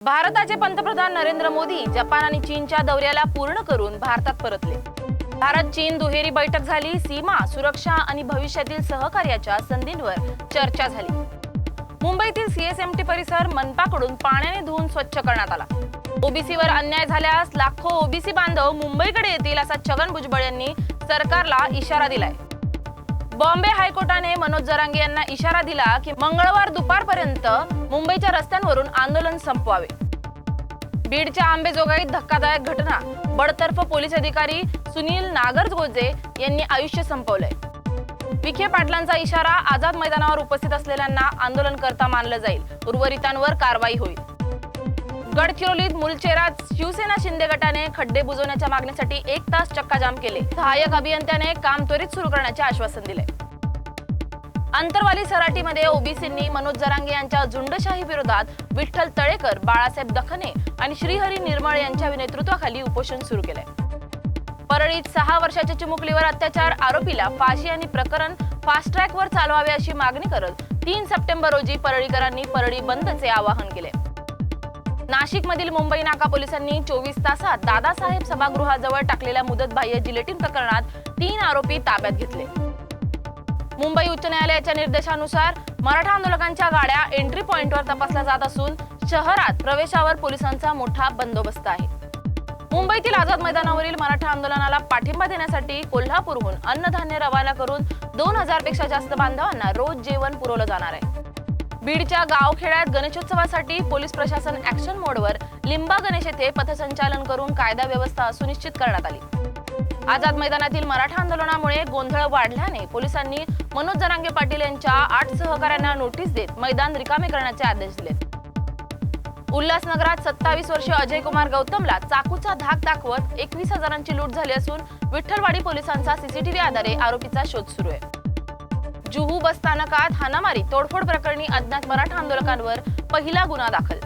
भारताचे पंतप्रधान नरेंद्र मोदी जपान आणि चीनच्या दौऱ्याला पूर्ण करून भारतात परतले। भारत चीन दुहेरी बैठक झाली। सीमा सुरक्षा आणि भविष्यातील सहकार्याच्या संधींवर चर्चा झाली। मुंबईतील सीएसएमटी परिसर मनपाकडून पाण्याने धुवून स्वच्छ करण्यात आला। ओबीसीवर अन्याय झाल्यास लाखो ओबीसी बांधव मुंबईकडे येतील असा छगन भुजबळ यांनी सरकारला इशारा दिलाय। बॉम्बे हायकोर्टाने मनोज जरांगे यांना इशारा दिला की मंगळवार दुपारपर्यंत मुंबईच्या रस्त्यांवरून आंदोलन संपवावे। बीडच्या आंबेजोगाईत धक्कादायक घटना। बडतर्फ पोलीस अधिकारी सुनील नागरगोजे यांनी आयुष्य संपवलंय। विखे पाटलांचा इशारा, आझाद मैदानावर उपस्थित असलेल्यांना आंदोलन करता मानलं जाईल, उर्वरितांवर कारवाई होईल। गडचिरोलीत मुलचेरात शिवसेना शिंदे गटाने खड्डे बुजवण्याच्या मागणीसाठी 1 तास चक्काजाम केले। सहाय्यक अभियंत्याने काम त्वरित सुरू करण्याचे आश्वासन दिले। अंतरवाली सराटीमध्ये ओबीसींनी मनोज जरांगे यांच्या झुंडशाही विरोधात विठ्ठल तळेकर, बाळासाहेब दखने आणि श्रीहरी निर्मळ यांच्या नेतृत्वाखाली उपोषण सुरू केले। परळीत 6 वर्षाच्या चिमुकलीवर अत्याचार, आरोपीला फाशी आणि प्रकरण फास्ट ट्रॅकवर चालवावे अशी मागणी करत 3 सप्टेंबर रोजी परळीकरांनी परळी बंदचे आवाहन केले। नाशिकमधील मुंबई नाका पोलिसांनी 24 तासात दादासाहेब सभागृहाजवळ टाकलेल्या मुदतबाह्य जिलेटिन प्रकरणात 3 आरोपी ताब्यात घेतले। मुंबई उच्च न्यायालयाच्या निर्देशानुसार मराठा आंदोलकांच्या गाड्या एंट्री पॉइंटवर तपासल्या जात असून शहरात प्रवेशावर पोलिसांचा मोठा बंदोबस्त आहे। मुंबईतील आझाद मैदानावरील मराठा आंदोलनाला पाठिंबा देण्यासाठी कोल्हापूरहून अन्नधान्य रवाना करून 2000 पेक्षा जास्त बांधवांना रोज जेवण पुरवलं जाणार आहे। बीडच्या गावखेड्यात गणेशोत्सवासाठी पोलीस प्रशासन ऍक्शन मोडवर लिंबा गणेश येथे पथसंचालन करून कायदा व्यवस्था सुनिश्चित करण्यात आली। आझाद मैदानातील मराठा आंदोलनामुळे गोंधळ वाढल्याने पोलिसांनी मनोज जरांगे पाटील यांच्या 8 सहकाऱ्यांना नोटीस देत मैदान रिकामे करण्याचे आदेश दिले। उल्हासनगरात 27 वर्षीय अजय कुमार गौतमला चाकूचा धाक दाखवत 21,000ची लूट झाली असून विठ्ठलवाडी पोलिसांचा सीसीटीव्ही आधारे आरोपीचा शोध सुरू आहे। जुहू बस स्थानकात हाणामारी तोडफोड प्रकरणी अज्ञात मराठा आंदोलकांवर पहिला गुन्हा दाखल।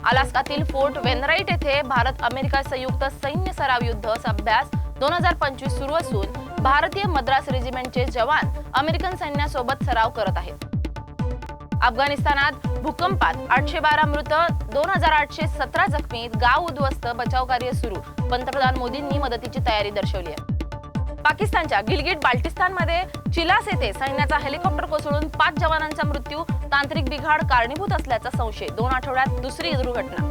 अलास्कातील फोर्ट वेनराइट येथे भारत अमेरिका संयुक्त सैन्य सराव युद्ध अभ्यास 2025 सुरू असून भारतीय मद्रास रेजिमेंटचे जवान अमेरिकन सैन्यासोबत सराव करत आहेत। अफगाणिस्तानात भूकंपात 812 मृत, 2817 जखमी, गाव उद्ध्वस्त, बचाव कार्य सुरू। पंतप्रधान मोदींनी मदतीची तयारी दर्शवली आहे। पाकिस्तानच्या गिलगिट बाल्टिस्तानमध्ये चिलास येथे सैन्याचा हेलिकॉप्टर कोसळून 5 जवानांचा मृत्यू, तांत्रिक बिघाड कारणीभूत असल्याचा संशय। 2 आठवड्यात दुसरी दुर्घटना।